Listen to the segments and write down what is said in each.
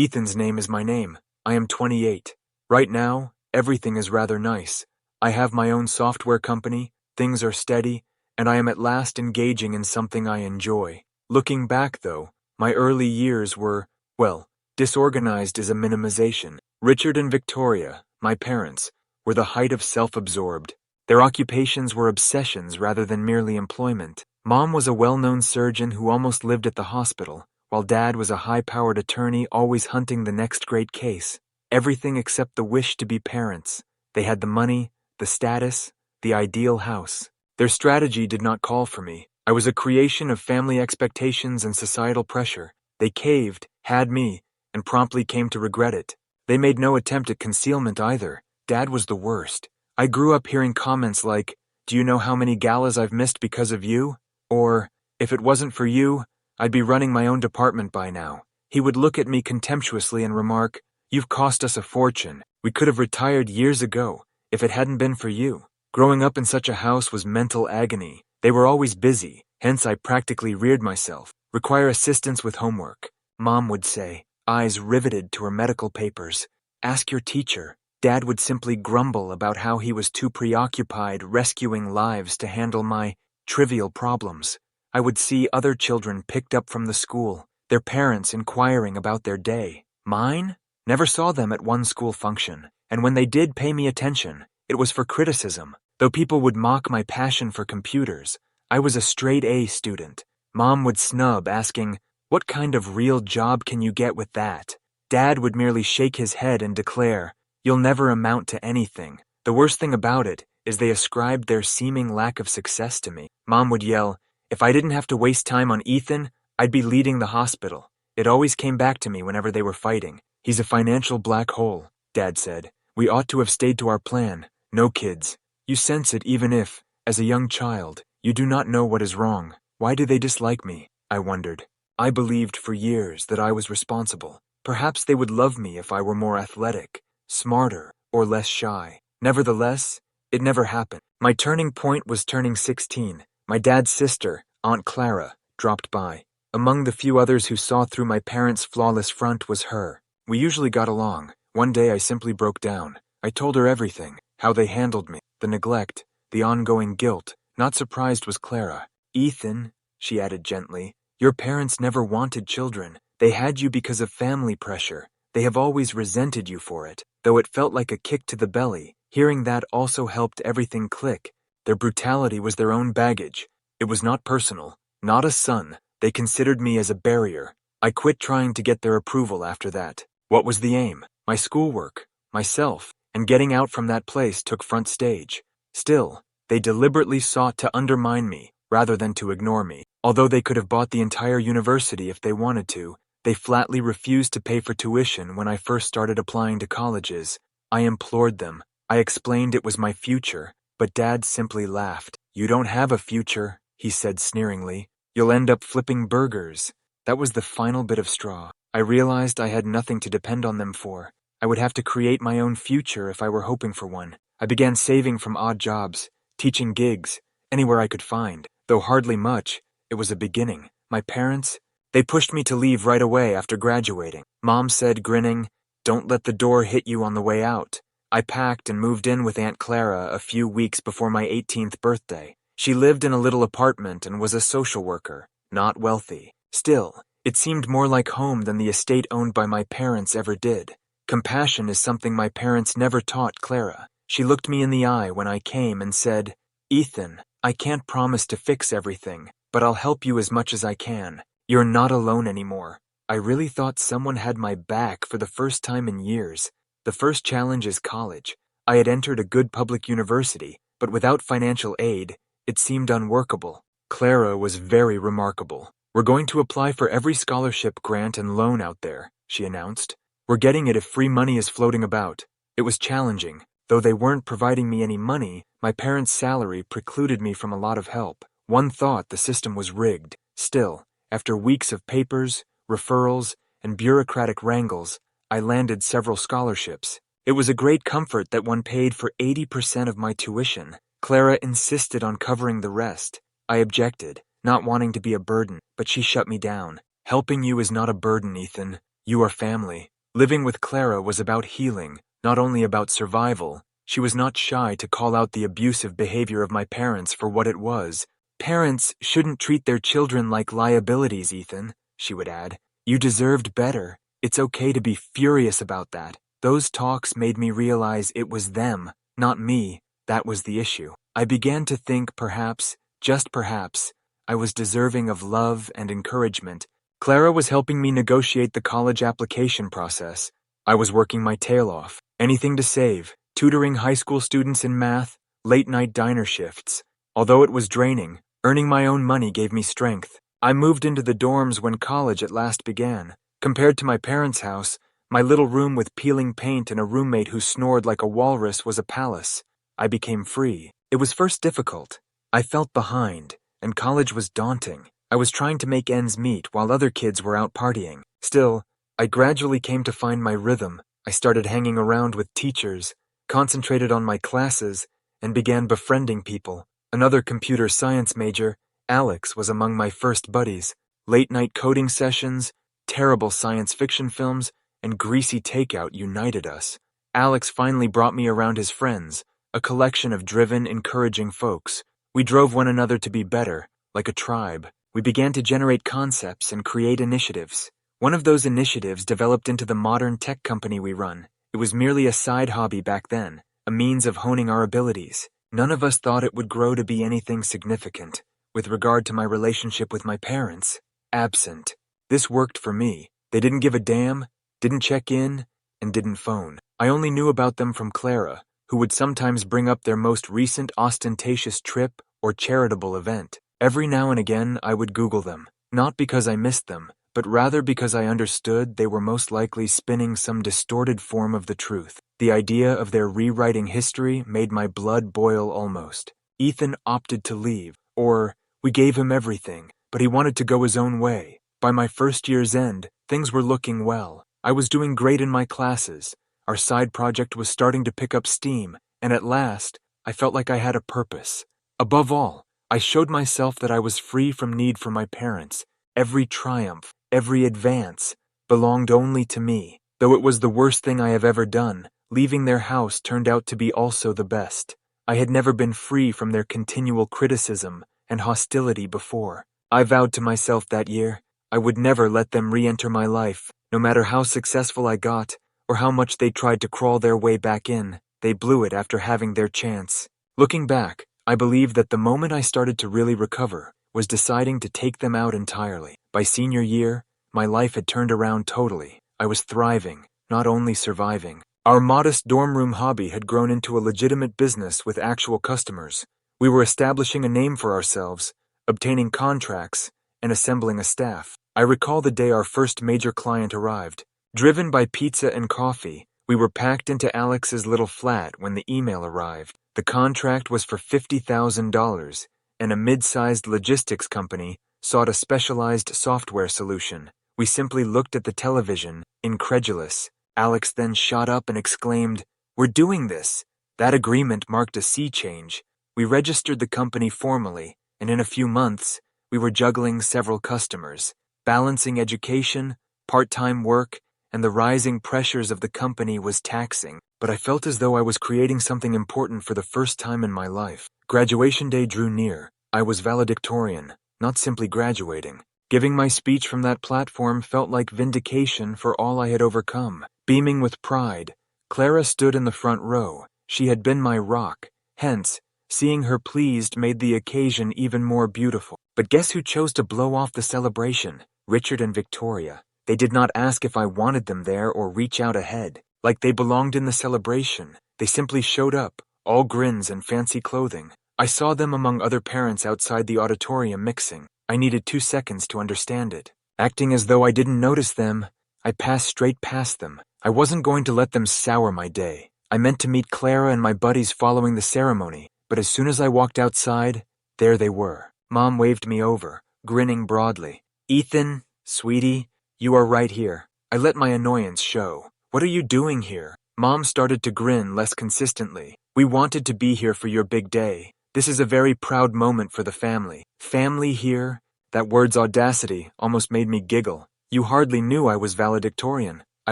Ethan's name is my name. I am 28. Right now, everything is rather nice. I have my own software company, things are steady, and I am at last engaging in something I enjoy. Looking back, though, my early years were, well, disorganized is a minimization. Richard and Victoria, my parents, were the height of self-absorbed. Their occupations were obsessions rather than merely employment. Mom was a well-known surgeon who almost lived at the hospital, while Dad was a high-powered attorney always hunting the next great case. Everything except the wish to be parents. They had the money, the status, the ideal house. Their strategy did not call for me. I was a creation of family expectations and societal pressure. They caved, had me, and promptly came to regret it. They made no attempt at concealment either. Dad was the worst. I grew up hearing comments like, "Do you know how many galas I've missed because of you?" Or, "If it wasn't for you, I'd be running my own department by now." He would look at me contemptuously and remark, "You've cost us a fortune. We could have retired years ago, if it hadn't been for you." Growing up in such a house was mental agony. They were always busy, hence I practically reared myself. "Require assistance with homework," Mom would say, eyes riveted to her medical papers. "Ask your teacher." Dad would simply grumble about how he was too preoccupied rescuing lives to handle my trivial problems. I would see other children picked up from the school, their parents inquiring about their day. Mine? Never saw them at one school function, and when they did pay me attention, it was for criticism. Though people would mock my passion for computers, I was a straight A student. Mom would snub, asking, "What kind of real job can you get with that?" Dad would merely shake his head and declare, "You'll never amount to anything." The worst thing about it is they ascribed their seeming lack of success to me. Mom would yell, "If I didn't have to waste time on Ethan, I'd be leading the hospital." It always came back to me whenever they were fighting. "He's a financial black hole," Dad said. "We ought to have stayed to our plan. No kids. You sense it even if, as a young child, you do not know what is wrong." Why do they dislike me? I wondered. I believed for years that I was responsible. Perhaps they would love me if I were more athletic, smarter, or less shy. Nevertheless, it never happened. My turning point was turning 16. My dad's sister, Aunt Clara, dropped by. Among the few others who saw through my parents' flawless front was her. We usually got along. One day I simply broke down. I told her everything, how they handled me, the neglect, the ongoing guilt. Not surprised was Clara. "Ethan," she added gently, "your parents never wanted children. They had you because of family pressure. They have always resented you for it." Though it felt like a kick to the belly, hearing that also helped everything click. Their brutality was their own baggage. It was not personal, not a son. They considered me as a barrier. I quit trying to get their approval after that. What was the aim? My schoolwork, myself, and getting out from that place took front stage. Still, they deliberately sought to undermine me, rather than to ignore me. Although they could have bought the entire university if they wanted to, they flatly refused to pay for tuition when I first started applying to colleges. I implored them. I explained it was my future, but Dad simply laughed. "You don't have a future," he said sneeringly. "You'll end up flipping burgers." That was the final bit of straw. I realized I had nothing to depend on them for. I would have to create my own future if I were hoping for one. I began saving from odd jobs, teaching gigs, anywhere I could find. Though hardly much, it was a beginning. My parents, they pushed me to leave right away after graduating. Mom said, grinning, "Don't let the door hit you on the way out." I packed and moved in with Aunt Clara a few weeks before my 18th birthday. She lived in a little apartment and was a social worker, not wealthy. Still, it seemed more like home than the estate owned by my parents ever did. Compassion is something my parents never taught Clara. She looked me in the eye when I came and said, "Ethan, I can't promise to fix everything, but I'll help you as much as I can. You're not alone anymore." I really thought someone had my back for the first time in years. The first challenge is college. I had entered a good public university, but without financial aid, it seemed unworkable. Clara was very remarkable. "We're going to apply for every scholarship, grant, and loan out there," she announced. "We're getting it if free money is floating about." It was challenging. Though they weren't providing me any money, my parents' salary precluded me from a lot of help. One thought the system was rigged. Still, after weeks of papers, referrals, and bureaucratic wrangles, I landed several scholarships. It was a great comfort that one paid for 80% of my tuition. Clara insisted on covering the rest. I objected, not wanting to be a burden, but she shut me down. "Helping you is not a burden, Ethan. You are family. Living with Clara was about healing, not only about survival. She was not shy to call out the abusive behavior of my parents for what it was. Parents shouldn't treat their children like liabilities, Ethan, she would add. You deserved better. It's okay to be furious about that. Those talks made me realize it was them, not me, that was the issue. I began to think perhaps, just perhaps, I was deserving of love and encouragement. Clara was helping me negotiate the college application process. I was working my tail off. Anything to save, tutoring high school students in math, late-night diner shifts. Although it was draining, earning my own money gave me strength. I moved into the dorms when college at last began. Compared to my parents' house, my little room with peeling paint and a roommate who snored like a walrus was a palace. I became free. It was first difficult. I felt behind, and college was daunting. I was trying to make ends meet while other kids were out partying. Still, I gradually came to find my rhythm. I started hanging around with teachers, concentrated on my classes, and began befriending people. Another computer science major, Alex, was among my first buddies. Late-night coding sessions, terrible science fiction films, and greasy takeout united us. Alex finally brought me around his friends, a collection of driven, encouraging folks. We drove one another to be better, like a tribe. We began to generate concepts and create initiatives. One of those initiatives developed into the modern tech company we run. It was merely a side hobby back then, a means of honing our abilities. None of us thought it would grow to be anything significant. With regard to my relationship with my parents, absent. This worked for me. They didn't give a damn, didn't check in, and didn't phone. I only knew about them from Clara, who would sometimes bring up their most recent ostentatious trip or charitable event. Every now and again, I would Google them, not because I missed them, but rather because I understood they were most likely spinning some distorted form of the truth. The idea of their rewriting history made my blood boil almost. Ethan opted to leave, or we gave him everything, but he wanted to go his own way. By my first year's end, things were looking well. I was doing great in my classes. Our side project was starting to pick up steam, and at last, I felt like I had a purpose. Above all, I showed myself that I was free from need for my parents. Every triumph, every advance, belonged only to me. Though it was the worst thing I have ever done, leaving their house turned out to be also the best. I had never been free from their continual criticism and hostility before. I vowed to myself that year, I would never let them re-enter my life. No matter how successful I got, or how much they tried to crawl their way back in, they blew it after having their chance. Looking back, I believe that the moment I started to really recover was deciding to take them out entirely. By senior year, my life had turned around totally. I was thriving, not only surviving. Our modest dorm room hobby had grown into a legitimate business with actual customers. We were establishing a name for ourselves, obtaining contracts, and assembling a staff. I recall the day our first major client arrived. Driven by pizza and coffee, we were packed into Alex's little flat when the email arrived. The contract was for $50,000, and a mid-sized logistics company sought a specialized software solution. We simply looked at the television, incredulous. Alex then shot up and exclaimed, "We're doing this!" That agreement marked a sea change. We registered the company formally, and in a few months, we were juggling several customers, balancing education, part-time work, and the rising pressures of the company was taxing, but I felt as though I was creating something important for the first time in my life. Graduation day drew near. I was valedictorian, not simply graduating. Giving my speech from that platform felt like vindication for all I had overcome. Beaming with pride, Clara stood in the front row. She had been my rock, hence, seeing her pleased made the occasion even more beautiful. But guess who chose to blow off the celebration? Richard and Victoria. They did not ask if I wanted them there or reach out ahead. Like they belonged in the celebration. They simply showed up, all grins and fancy clothing. I saw them among other parents outside the auditorium mixing. I needed 2 seconds to understand it. Acting as though I didn't notice them, I passed straight past them. I wasn't going to let them sour my day. I meant to meet Clara and my buddies following the ceremony, but as soon as I walked outside, there they were. Mom waved me over, grinning broadly. "Ethan, sweetie, you are right here." I let my annoyance show. "What are you doing here?" Mom started to grin less consistently. "We wanted to be here for your big day. This is a very proud moment for the family." Family here? That word's audacity almost made me giggle. You hardly knew I was valedictorian, I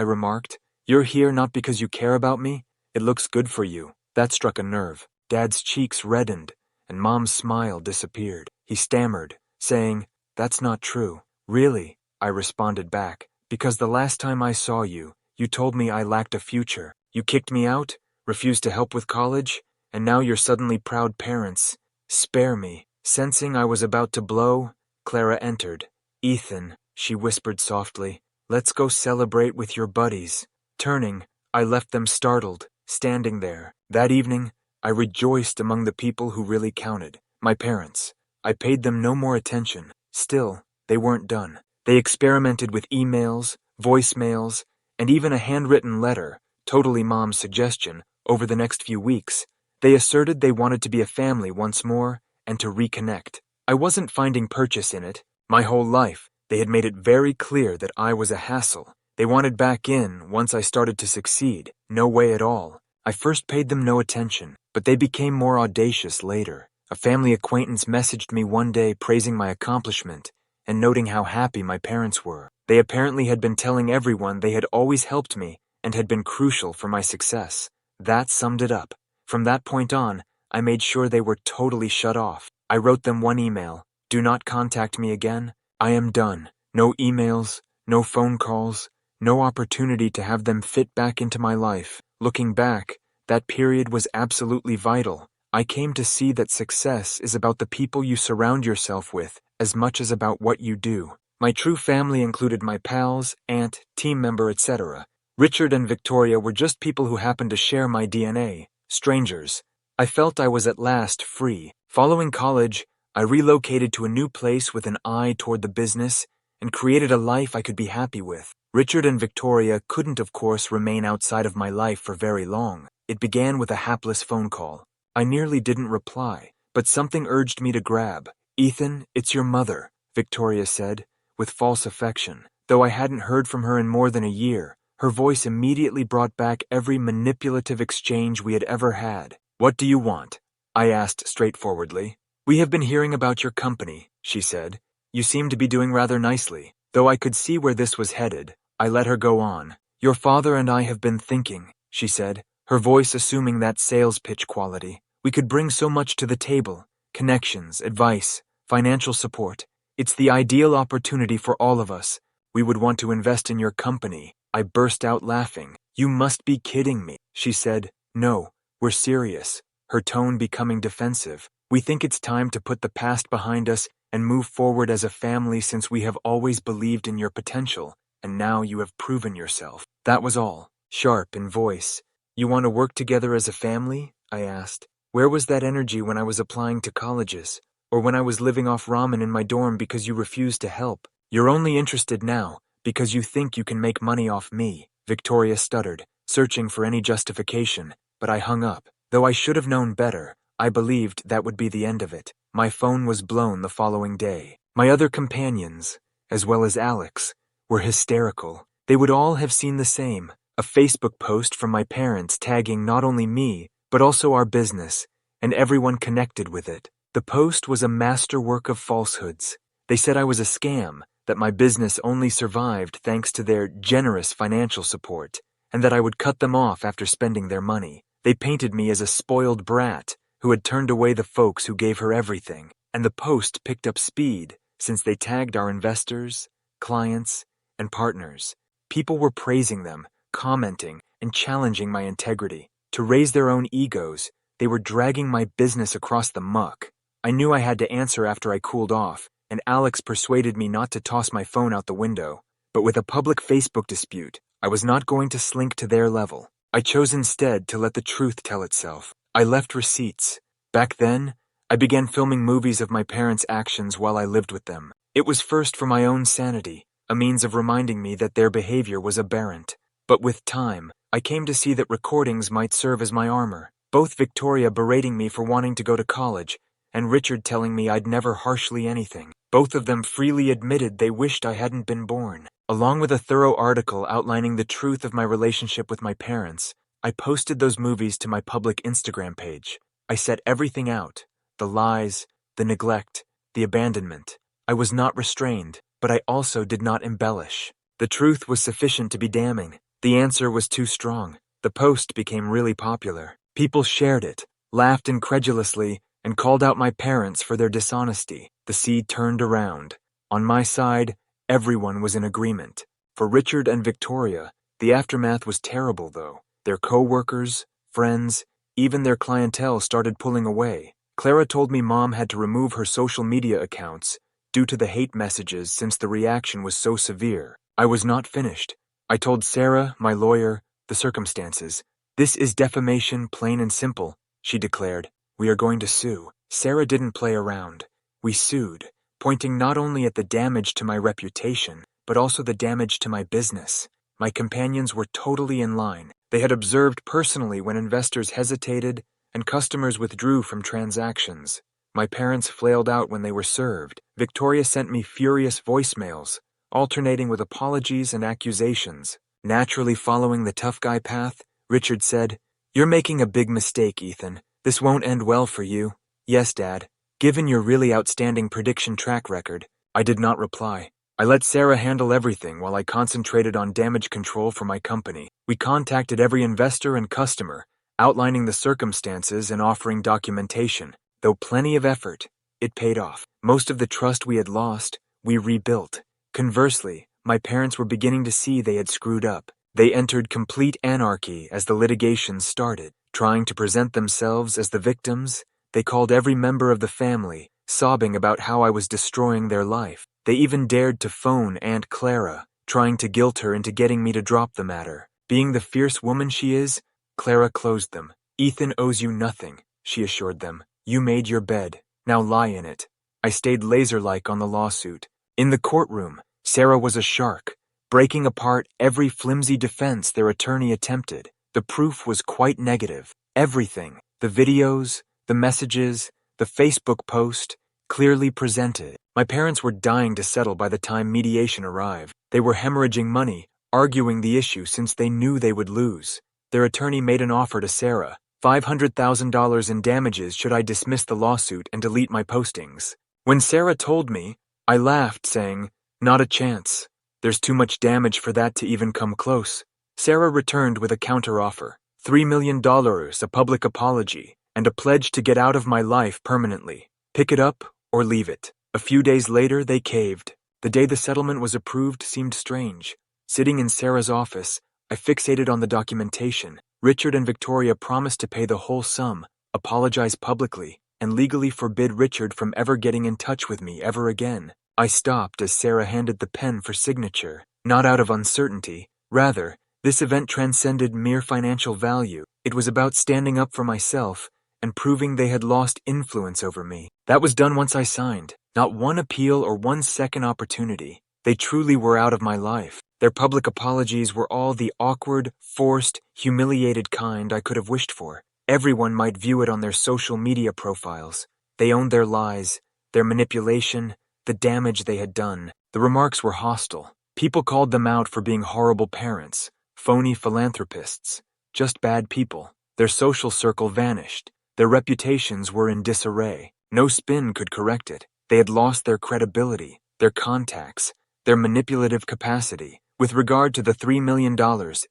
remarked. You're here not because you care about me? It looks good for you. That struck a nerve. Dad's cheeks reddened, and Mom's smile disappeared. He stammered, saying, "That's not true." "Really?" I responded back. "Because the last time I saw you, you told me I lacked a future. You kicked me out, refused to help with college, and now you're suddenly proud parents. Spare me." Sensing I was about to blow, Clara entered. "Ethan," she whispered softly, "let's go celebrate with your buddies." Turning, I left them startled, standing there. That evening, I rejoiced among the people who really counted, my parents. I paid them no more attention. Still, they weren't done. They experimented with emails, voicemails, and even a handwritten letter, totally Mom's suggestion, over the next few weeks. They asserted they wanted to be a family once more and to reconnect. I wasn't finding purchase in it. My whole life, they had made it very clear that I was a hassle. They wanted back in once I started to succeed. No way at all. I first paid them no attention, but they became more audacious later. A family acquaintance messaged me one day praising my accomplishment and noting how happy my parents were. They apparently had been telling everyone they had always helped me and had been crucial for my success. That summed it up. From that point on, I made sure they were totally shut off. I wrote them one email: "Do not contact me again. I am done." No emails, no phone calls, no opportunity to have them fit back into my life. Looking back, that period was absolutely vital. I came to see that success is about the people you surround yourself with as much as about what you do. My true family included my pals, aunt, team member, etc. Richard and Victoria were just people who happened to share my DNA, strangers. I felt I was at last free. Following college, I relocated to a new place with an eye toward the business and created a life I could be happy with. Richard and Victoria couldn't, of course, remain outside of my life for very long. It began with a hapless phone call. I nearly didn't reply, but something urged me to grab. "Ethan, it's your mother," Victoria said, with false affection. Though I hadn't heard from her in more than a year, her voice immediately brought back every manipulative exchange we had ever had. "What do you want?" I asked straightforwardly. "We have been hearing about your company," she said. "You seem to be doing rather nicely." Though I could see where this was headed, I let her go on. "Your father and I have been thinking," she said, her voice assuming that sales pitch quality. "We could bring so much to the table: connections, advice, financial support. It's the ideal opportunity for all of us. We would want to invest in your company." I burst out laughing. "You must be kidding me," she said. "No, we're serious," her tone becoming defensive. "We think it's time to put the past behind us and move forward as a family, since we have always believed in your potential, and now you have proven yourself." That was all. Sharp in voice. "You want to work together as a family?" I asked. "Where was that energy when I was applying to colleges? Or when I was living off ramen in my dorm because you refused to help? You're only interested now because you think you can make money off me," Victoria stuttered, searching for any justification, but I hung up. Though I should have known better, I believed that would be the end of it. My phone was blown the following day. My other companions, as well as Alex, were hysterical. They would all have seen the same: a Facebook post from my parents tagging not only me, but also our business, and everyone connected with it. The post was a masterwork of falsehoods. They said I was a scam, that my business only survived thanks to their generous financial support, and that I would cut them off after spending their money. They painted me as a spoiled brat who had turned away the folks who gave her everything, and the post picked up speed since they tagged our investors, clients, and partners. People were praising them, commenting, and challenging my integrity. To raise their own egos, they were dragging my business across the muck. I knew I had to answer after I cooled off, and Alex persuaded me not to toss my phone out the window. But with a public Facebook dispute, I was not going to slink to their level. I chose instead to let the truth tell itself. I left receipts. Back then, I began filming movies of my parents' actions while I lived with them. It was first for my own sanity, a means of reminding me that their behavior was aberrant. But with time, I came to see that recordings might serve as my armor. Both Victoria berating me for wanting to go to college, and Richard telling me I'd never harshly anything. Both of them freely admitted they wished I hadn't been born. Along with a thorough article outlining the truth of my relationship with my parents, I posted those movies to my public Instagram page. I set everything out: the lies, the neglect, the abandonment. I was not restrained. but I also did not embellish. The truth was sufficient to be damning. The answer was too strong. The post became really popular. People shared it, laughed incredulously, and called out my parents for their dishonesty. The sea turned around. On my side, everyone was in agreement. For Richard and Victoria, the aftermath was terrible, though. Their co-workers, friends, even their clientele started pulling away. Clara told me Mom had to remove her social media accounts due to the hate messages since the reaction was so severe. I was not finished. I told Sarah, my lawyer, the circumstances. "This is defamation, plain and simple," she declared. "We are going to sue." Sarah didn't play around. We sued, pointing not only at the damage to my reputation, but also the damage to my business. My companions were totally in line. They had observed personally when investors hesitated and customers withdrew from transactions. My parents flailed out when they were served. Victoria sent me furious voicemails, alternating with apologies and accusations. Naturally following the tough guy path, Richard said, "You're making a big mistake, Ethan. This won't end well for you." "Yes, Dad. Given your really outstanding prediction track record." I did not reply. I let Sarah handle everything while I concentrated on damage control for my company. We contacted every investor and customer, outlining the circumstances and offering documentation. Though plenty of effort, it paid off. Most of the trust we had lost, we rebuilt. Conversely, my parents were beginning to see they had screwed up. They entered complete anarchy as the litigation started. Trying to present themselves as the victims, they called every member of the family, sobbing about how I was destroying their life. They even dared to phone Aunt Clara, trying to guilt her into getting me to drop the matter. Being the fierce woman she is, Clara closed them. "Ethan owes you nothing," she assured them. "You made your bed. Now lie in it." I stayed laser-like on the lawsuit. In the courtroom, Sarah was a shark, breaking apart every flimsy defense their attorney attempted. The proof was quite negative. Everything, the videos, the messages, the Facebook post, clearly presented. My parents were dying to settle by the time mediation arrived. They were hemorrhaging money, arguing the issue since they knew they would lose. Their attorney made an offer to Sarah, $500,000 in damages should I dismiss the lawsuit and delete my postings. When Sarah told me, I laughed, saying, "Not a chance. There's too much damage for that to even come close." Sarah returned with a counteroffer, $3 million, a public apology, and a pledge to get out of my life permanently. Pick it up or leave it. A few days later, they caved. The day the settlement was approved seemed strange. Sitting in Sarah's office, I fixated on the documentation. Richard and Victoria promised to pay the whole sum, apologize publicly, and legally forbid Richard from ever getting in touch with me ever again. I stopped as Sarah handed the pen for signature, not out of uncertainty. Rather, this event transcended mere financial value. It was about standing up for myself and proving they had lost influence over me. That was done once I signed. Not one appeal or one second opportunity. They truly were out of my life. Their public apologies were all the awkward, forced, humiliated kind I could have wished for. Everyone might view it on their social media profiles. They owned their lies, their manipulation, the damage they had done. The remarks were hostile. People called them out for being horrible parents, phony philanthropists, just bad people. Their social circle vanished. Their reputations were in disarray. No spin could correct it. They had lost their credibility, their contacts, their manipulative capacity. With regard to the $3 million,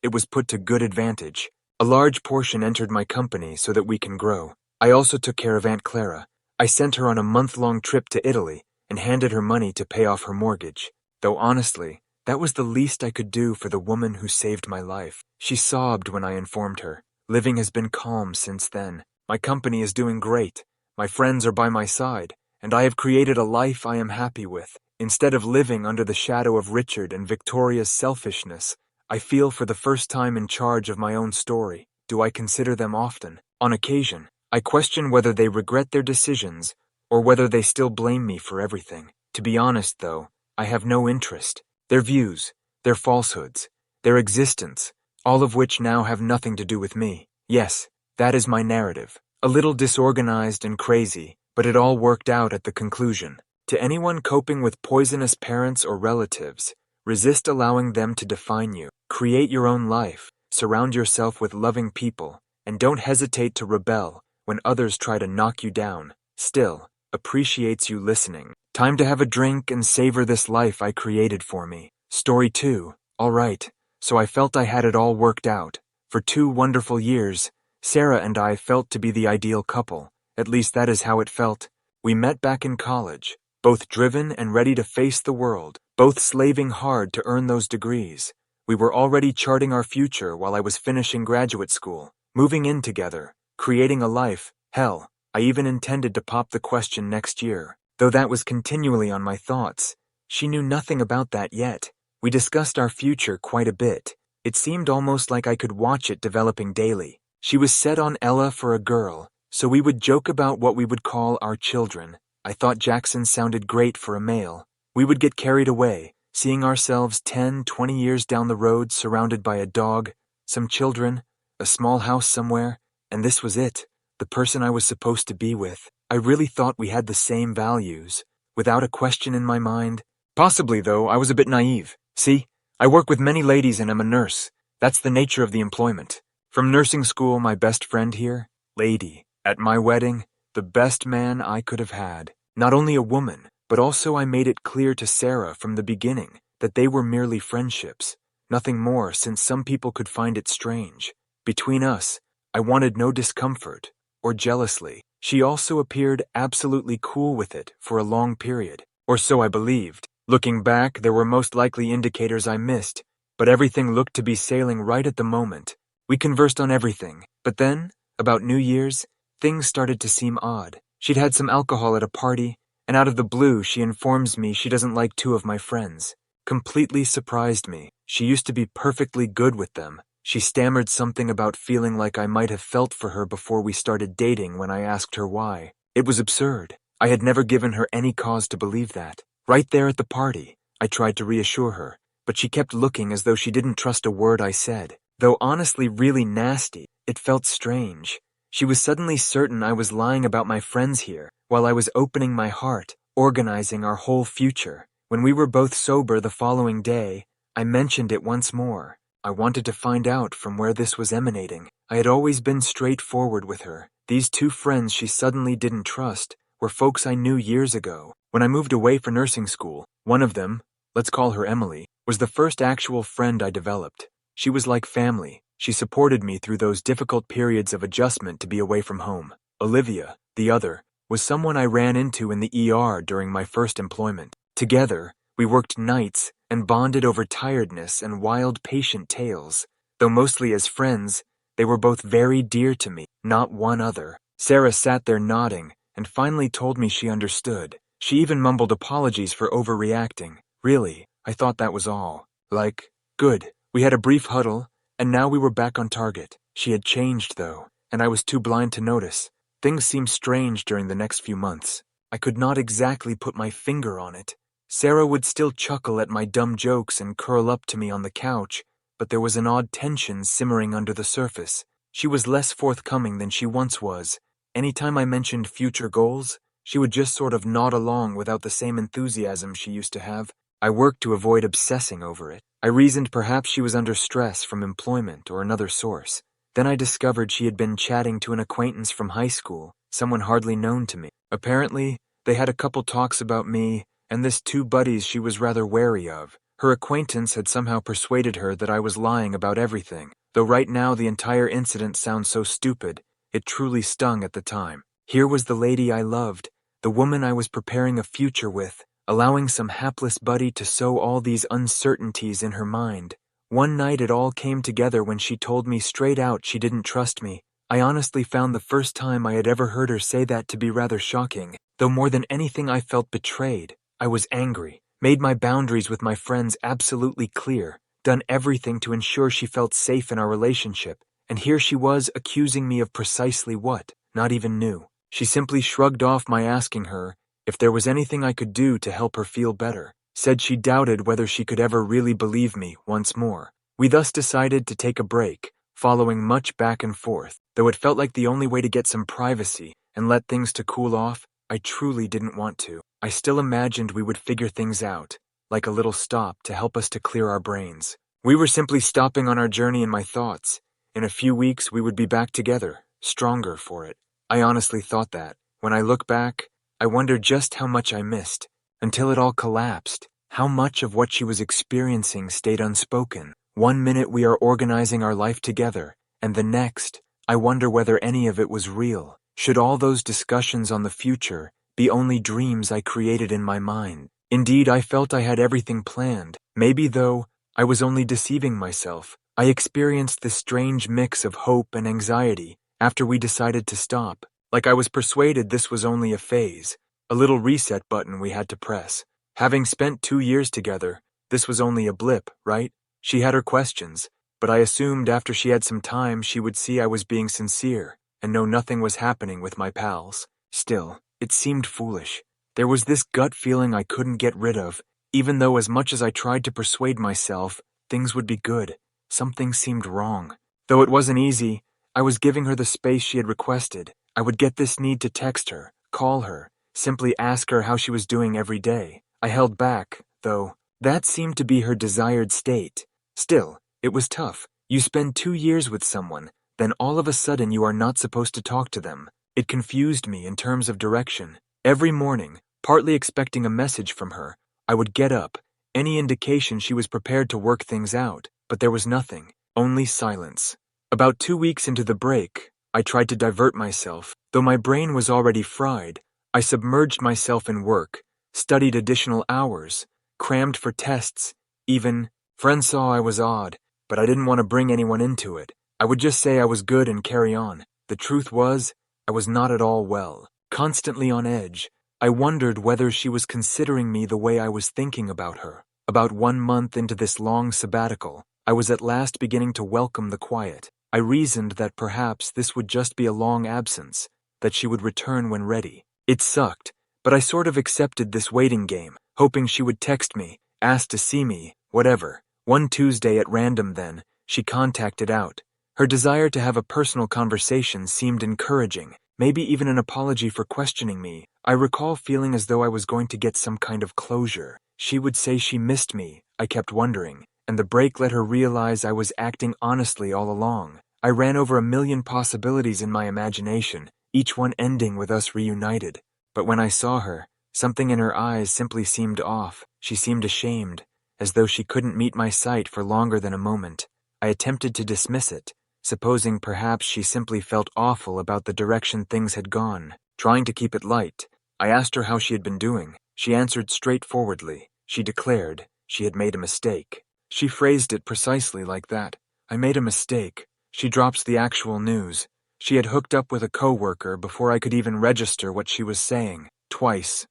it was put to good advantage. A large portion entered my company so that we can grow. I also took care of Aunt Clara. I sent her on a month-long trip to Italy and handed her money to pay off her mortgage. Though honestly, that was the least I could do for the woman who saved my life. She sobbed when I informed her. Living has been calm since then. My company is doing great. My friends are by my side, and I have created a life I am happy with. Instead of living under the shadow of Richard and Victoria's selfishness, I feel for the first time in charge of my own story. Do I consider them often? On occasion, I question whether they regret their decisions or whether they still blame me for everything. To be honest, though, I have no interest. Their views, their falsehoods, their existence, all of which now have nothing to do with me. Yes, that is my narrative. A little disorganized and crazy, but it all worked out at the conclusion. To anyone coping with poisonous parents or relatives, resist allowing them to define you. Create your own life, surround yourself with loving people, and don't hesitate to rebel when others try to knock you down. Still, appreciates you listening. Time to have a drink and savor this life I created for me. Story 2. All right, so I felt I had it all worked out. For 2 wonderful years, Sarah and I felt to be the ideal couple. At least that is how it felt. We met back in college, both driven and ready to face the world, both slaving hard to earn those degrees. We were already charting our future while I was finishing graduate school, moving in together, creating a life. Hell, I even intended to pop the question next year, though that was continually on my thoughts. She knew nothing about that yet. We discussed our future quite a bit. It seemed almost like I could watch it developing daily. She was set on Ella for a girl, so we would joke about what we would call our children. I thought Jackson sounded great for a male. We would get carried away, seeing ourselves 10, 20 years down the road surrounded by a dog, some children, a small house somewhere, and this was it, the person I was supposed to be with. I really thought we had the same values, without a question in my mind. Possibly, though, I was a bit naive. See, I work with many ladies and am a nurse. That's the nature of the employment. From nursing school, my best friend here, lady. At my wedding, the best man I could have had. Not only a woman, but also I made it clear to Sarah from the beginning that they were merely friendships. Nothing more, since some people could find it strange. Between us, I wanted no discomfort, or jealousy. She also appeared absolutely cool with it for a long period, or so I believed. Looking back, there were most likely indicators I missed, but everything looked to be sailing right at the moment. We conversed on everything, but then, about New Year's, things started to seem odd. She'd had some alcohol at a party, and out of the blue she informs me she doesn't like 2 of my friends. Completely surprised me. She used to be perfectly good with them. She stammered something about feeling like I might have felt for her before we started dating when I asked her why. It was absurd. I had never given her any cause to believe that. Right there at the party, I tried to reassure her, but she kept looking as though she didn't trust a word I said. Though honestly really nasty, it felt strange. She was suddenly certain I was lying about my friends here, while I was opening my heart, organizing our whole future. When we were both sober the following day, I mentioned it once more. I wanted to find out from where this was emanating. I had always been straightforward with her. These 2 friends she suddenly didn't trust were folks I knew years ago. When I moved away for nursing school, one of them, let's call her Emily, was the first actual friend I developed. She was like family. She supported me through those difficult periods of adjustment to be away from home. Olivia, the other, was someone I ran into in the ER during my first employment. Together, we worked nights and bonded over tiredness and wild patient tales. Though mostly as friends, they were both very dear to me, not one other. Sarah sat there nodding and finally told me she understood. She even mumbled apologies for overreacting. Really, I thought that was all. Like, good. We had a brief huddle, and now we were back on target. She had changed, though, and I was too blind to notice. Things seemed strange during the next few months. I could not exactly put my finger on it. Sarah would still chuckle at my dumb jokes and curl up to me on the couch, but there was an odd tension simmering under the surface. She was less forthcoming than she once was. Anytime I mentioned future goals, she would just sort of nod along without the same enthusiasm she used to have. I worked to avoid obsessing over it. I reasoned perhaps she was under stress from employment or another source. Then I discovered she had been chatting to an acquaintance from high school, someone hardly known to me. Apparently, they had a couple talks about me and this 2 buddies she was rather wary of. Her acquaintance had somehow persuaded her that I was lying about everything. Though right now the entire incident sounds so stupid, it truly stung at the time. Here was the lady I loved, the woman I was preparing a future with, allowing some hapless buddy to sow all these uncertainties in her mind. One night it all came together when she told me straight out she didn't trust me. I honestly found the first time I had ever heard her say that to be rather shocking. Though more than anything I felt betrayed. I was angry, made my boundaries with my friends absolutely clear, done everything to ensure she felt safe in our relationship, and here she was accusing me of precisely what, not even knew. She simply shrugged off my asking her if there was anything I could do to help her feel better, said she doubted whether she could ever really believe me once more. We thus decided to take a break, following much back and forth. Though it felt like the only way to get some privacy and let things to cool off, I truly didn't want to. I still imagined we would figure things out, like a little stop to help us to clear our brains. We were simply stopping on our journey in my thoughts. In a few weeks we would be back together, stronger for it. I honestly thought that. When I look back, I wonder just how much I missed. until it all collapsed. How much of what she was experiencing stayed unspoken? One minute we are organizing our life together, and the next, I wonder whether any of it was real. Should all those discussions on the future be only dreams I created in my mind? Indeed, I felt I had everything planned. Maybe, though, I was only deceiving myself. I experienced this strange mix of hope and anxiety after we decided to stop, like I was persuaded this was only a phase, a little reset button we had to press. Having spent 2 years together, this was only a blip, right? She had her questions, but I assumed after she had some time she would see I was being sincere and know nothing was happening with my pals. Still, it seemed foolish. There was this gut feeling I couldn't get rid of, even though as much as I tried to persuade myself things would be good. Something seemed wrong. Though it wasn't easy, I was giving her the space she had requested. I would get this need to text her, call her, simply ask her how she was doing every day. I held back, though. That seemed to be her desired state. Still, it was tough. You spend 2 years with someone, then all of a sudden you are not supposed to talk to them. It confused me in terms of direction. Every morning, partly expecting a message from her, I would get up, any indication she was prepared to work things out, but there was nothing, only silence. About 2 weeks into the break, I tried to divert myself. Though my brain was already fried, I submerged myself in work, studied additional hours, crammed for tests, even. Friends saw I was odd, but I didn't want to bring anyone into it. I would just say I was good and carry on. The truth was, I was not at all well, constantly on edge. I wondered whether she was considering me the way I was thinking about her. About 1 month into this long sabbatical, I was at last beginning to welcome the quiet. I reasoned that perhaps this would just be a long absence, that she would return when ready. It sucked, but I sort of accepted this waiting game, hoping she would text me, ask to see me, whatever. One Tuesday at random then, she contacted out. Her desire to have a personal conversation seemed encouraging, maybe even an apology for questioning me. I recall feeling as though I was going to get some kind of closure. She would say she missed me, I kept wondering, and the break let her realize I was acting honestly all along. I ran over a million possibilities in my imagination, each one ending with us reunited. But when I saw her, something in her eyes simply seemed off. She seemed ashamed, as though she couldn't meet my sight for longer than a moment. I attempted to dismiss it, supposing perhaps she simply felt awful about the direction things had gone. Trying to keep it light, I asked her how she had been doing. She answered straightforwardly. She declared she had made a mistake. She phrased it precisely like that. I made a mistake. She drops the actual news. She had hooked up with a coworker before I could even register what she was saying. Twice.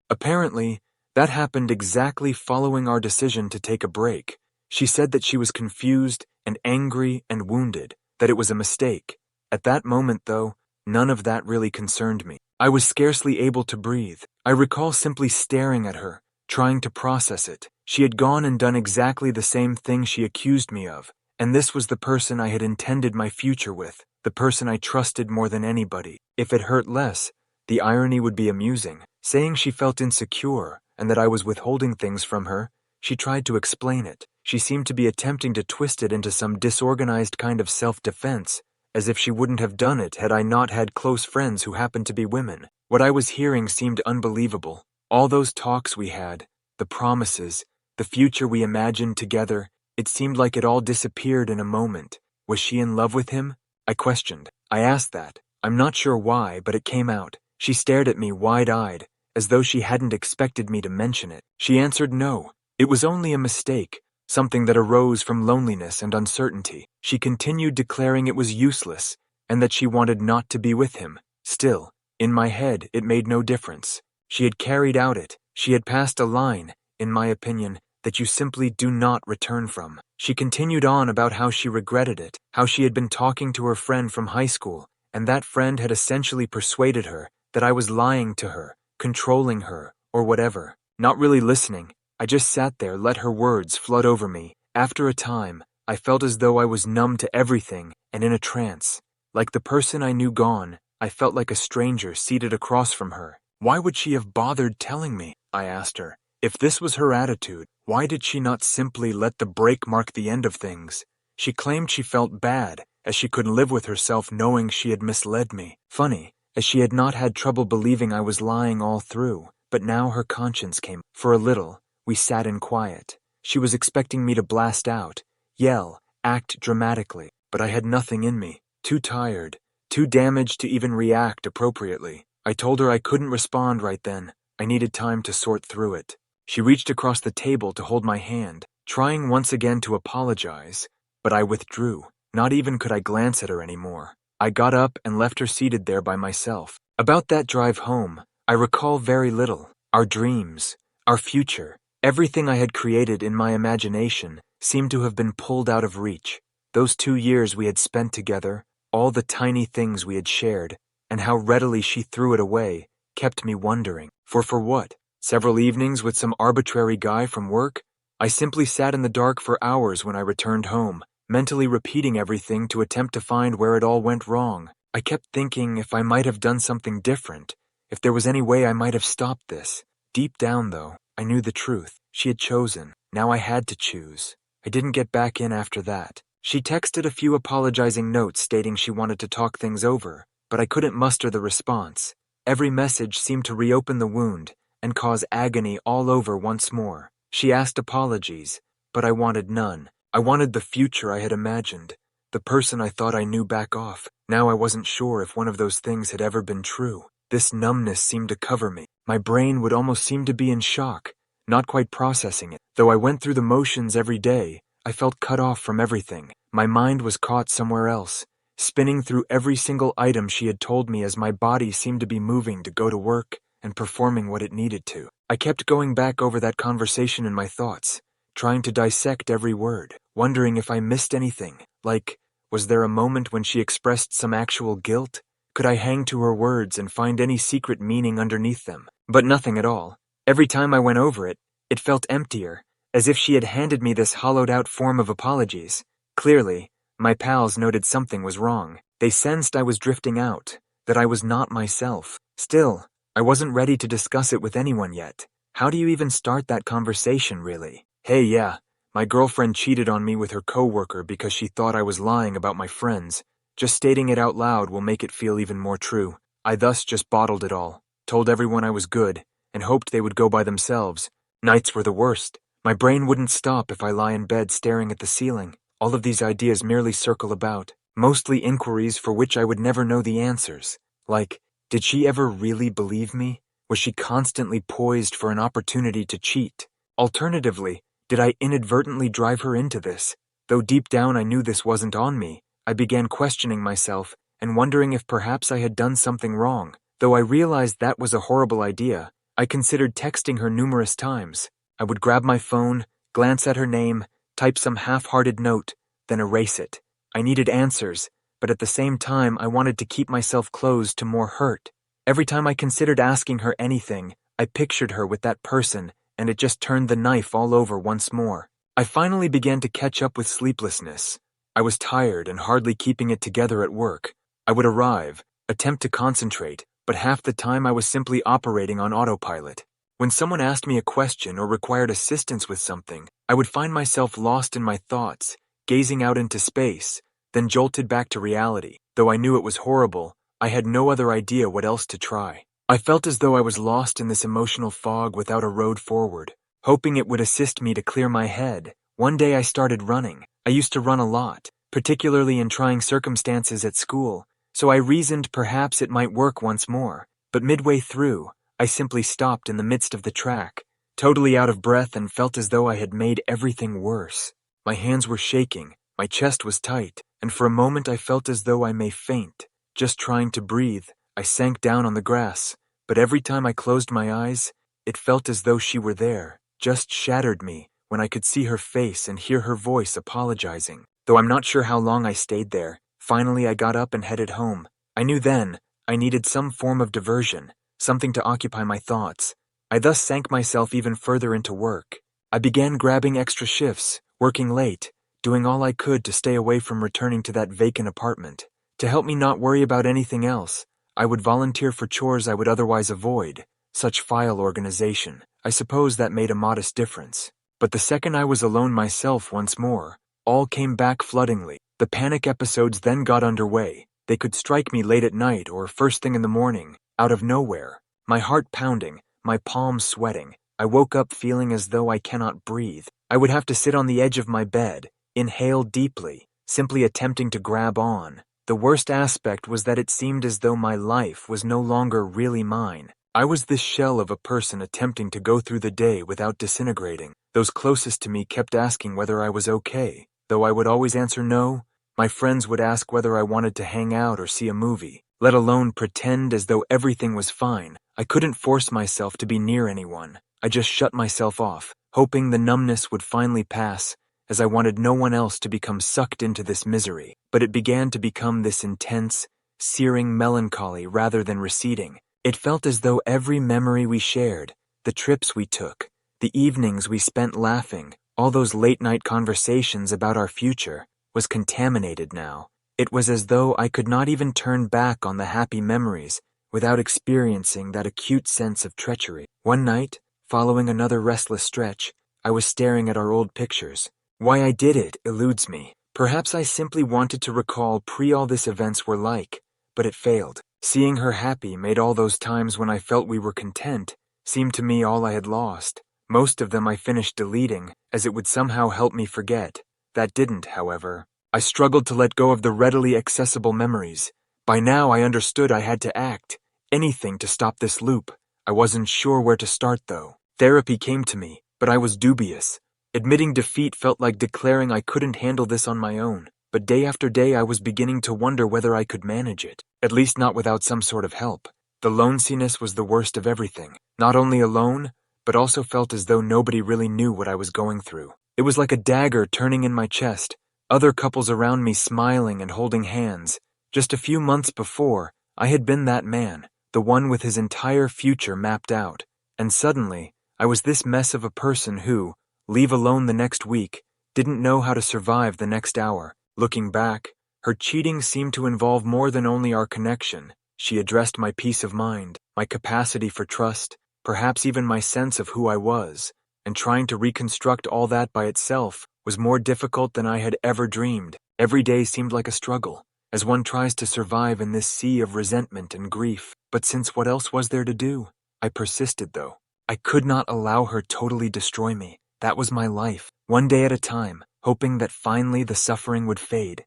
Apparently, that happened exactly following our decision to take a break. She said that she was confused and angry and wounded, that it was a mistake. At that moment, though, none of that really concerned me. I was scarcely able to breathe. I recall simply staring at her, trying to process it. She had gone and done exactly the same thing she accused me of, and this was the person I had intended my future with, the person I trusted more than anybody. If it hurt less, the irony would be amusing. Saying she felt insecure and that I was withholding things from her, she tried to explain it. She seemed to be attempting to twist it into some disorganized kind of self-defense, as if she wouldn't have done it had I not had close friends who happened to be women. What I was hearing seemed unbelievable. All those talks we had, the promises, the future we imagined together, it seemed like it all disappeared in a moment. Was she in love with him? I questioned. I asked that. I'm not sure why, but it came out. She stared at me wide-eyed, as though she hadn't expected me to mention it. She answered no. It was only a mistake, something that arose from loneliness and uncertainty. She continued declaring it was useless, and that she wanted not to be with him. Still, in my head, it made no difference. She had carried out it. She had passed a line, in my opinion, that you simply do not return from. She continued on about how she regretted it, how she had been talking to her friend from high school, and that friend had essentially persuaded her that I was lying to her, controlling her, or whatever. Not really listening, I just sat there, let her words flood over me. After a time, I felt as though I was numb to everything and in a trance. Like the person I knew gone, I felt like a stranger seated across from her. Why would she have bothered telling me? I asked her. If this was her attitude, why did she not simply let the break mark the end of things? She claimed she felt bad, as she couldn't live with herself knowing she had misled me. Funny, as she had not had trouble believing I was lying all through. but now her conscience came. For a little, we sat in quiet. She was expecting me to blast out, yell, act dramatically, but I had nothing in me. Too tired, too damaged to even react appropriately. I told her I couldn't respond right then. I needed time to sort through it. She reached across the table to hold my hand, trying once again to apologize, but I withdrew. Not even could I glance at her anymore. I got up and left her seated there by myself. About that drive home, I recall very little. Our dreams, our future, everything I had created in my imagination seemed to have been pulled out of reach. Those 2 years we had spent together, all the tiny things we had shared, and how readily she threw it away, kept me wondering. For what? Several evenings with some arbitrary guy from work? I simply sat in the dark for hours when I returned home, mentally repeating everything to attempt to find where it all went wrong. I kept thinking if I might have done something different, if there was any way I might have stopped this. Deep down, though, I knew the truth. She had chosen. Now I had to choose. I didn't get back in after that. She texted a few apologizing notes stating she wanted to talk things over, but I couldn't muster the response. Every message seemed to reopen the wound and cause agony all over once more. She asked apologies, but I wanted none. I wanted the future I had imagined, the person I thought I knew back off. Now I wasn't sure if one of those things had ever been true. This numbness seemed to cover me. My brain would almost seem to be in shock, not quite processing it. Though I went through the motions every day, I felt cut off from everything. My mind was caught somewhere else, spinning through every single item she had told me as my body seemed to be moving to go to work and performing what it needed to. I kept going back over that conversation in my thoughts, trying to dissect every word, wondering if I missed anything. Like, was there a moment when she expressed some actual guilt? Could I hang to her words and find any secret meaning underneath them? But nothing at all. Every time I went over it, it felt emptier, as if she had handed me this hollowed-out form of apologies. Clearly, my pals noted something was wrong. They sensed I was drifting out, that I was not myself. Still, I wasn't ready to discuss it with anyone yet. How do you even start that conversation, really? Hey, yeah, my girlfriend cheated on me with her coworker because she thought I was lying about my friends. Just stating it out loud will make it feel even more true. I thus just bottled it all, told everyone I was good, and hoped they would go by themselves. Nights were the worst. My brain wouldn't stop if I lie in bed staring at the ceiling. All of these ideas merely circle about, mostly inquiries for which I would never know the answers. Like, did she ever really believe me? Was she constantly poised for an opportunity to cheat? Alternatively, did I inadvertently drive her into this? Though deep down I knew this wasn't on me, I began questioning myself and wondering if perhaps I had done something wrong. Though I realized that was a horrible idea, I considered texting her numerous times. I would grab my phone, glance at her name, type some half-hearted note, then erase it. I needed answers, but at the same time I wanted to keep myself closed to more hurt. Every time I considered asking her anything, I pictured her with that person, and it just turned the knife all over once more. I finally began to catch up with sleeplessness. I was tired and hardly keeping it together at work. I would arrive, attempt to concentrate, but half the time I was simply operating on autopilot. When someone asked me a question or required assistance with something, I would find myself lost in my thoughts, gazing out into space, then jolted back to reality. Though I knew it was horrible, I had no other idea what else to try. I felt as though I was lost in this emotional fog without a road forward, hoping it would assist me to clear my head. One day I started running. I used to run a lot, particularly in trying circumstances at school, so I reasoned perhaps it might work once more. But midway through, I simply stopped in the midst of the track, totally out of breath, and felt as though I had made everything worse. My hands were shaking, my chest was tight, and for a moment I felt as though I may faint. Just trying to breathe, I sank down on the grass, but every time I closed my eyes, it felt as though she were there, just shattered me when I could see her face and hear her voice apologizing. Though I'm not sure how long I stayed there, finally I got up and headed home. I knew then I needed some form of diversion, something to occupy my thoughts. I thus sank myself even further into work. I began grabbing extra shifts, working late, doing all I could to stay away from returning to that vacant apartment. To help me not worry about anything else, I would volunteer for chores I would otherwise avoid, such file organization. I suppose that made a modest difference. But the second I was alone myself once more, all came back floodingly. The panic episodes then got underway. They could strike me late at night or first thing in the morning, out of nowhere. My heart pounding, my palms sweating. I woke up feeling as though I cannot breathe. I would have to sit on the edge of my bed, inhale deeply, simply attempting to grab on. The worst aspect was that it seemed as though my life was no longer really mine. I was this shell of a person attempting to go through the day without disintegrating. Those closest to me kept asking whether I was okay. Though I would always answer no, my friends would ask whether I wanted to hang out or see a movie, let alone pretend as though everything was fine. I couldn't force myself to be near anyone. I just shut myself off, hoping the numbness would finally pass, as I wanted no one else to become sucked into this misery. But it began to become this intense, searing melancholy rather than receding. It felt as though every memory we shared, the trips we took, the evenings we spent laughing, all those late-night conversations about our future, was contaminated now. It was as though I could not even turn back on the happy memories without experiencing that acute sense of treachery. One night, following another restless stretch, I was staring at our old pictures. Why I did it eludes me. Perhaps I simply wanted to recall all this events were like, but it failed. Seeing her happy made all those times when I felt we were content seem to me all I had lost. Most of them I finished deleting, as it would somehow help me forget. That didn't, however. I struggled to let go of the readily accessible memories. By now I understood I had to act, anything to stop this loop. I wasn't sure where to start though. Therapy came to me, but I was dubious. Admitting defeat felt like declaring I couldn't handle this on my own. But day after day I was beginning to wonder whether I could manage it, at least not without some sort of help. The loneliness was the worst of everything. Not only alone, but also felt as though nobody really knew what I was going through. It was like a dagger turning in my chest, other couples around me smiling and holding hands. Just a few months before, I had been that man, the one with his entire future mapped out. And suddenly, I was this mess of a person who, leave alone the next week, didn't know how to survive the next hour. Looking back, her cheating seemed to involve more than only our connection. She addressed my peace of mind, my capacity for trust, perhaps even my sense of who I was, and trying to reconstruct all that by itself was more difficult than I had ever dreamed. Every day seemed like a struggle, as one tries to survive in this sea of resentment and grief. But since what else was there to do? I persisted though. I could not allow her totally destroy me. That was my life, one day at a time, hoping that finally the suffering would fade.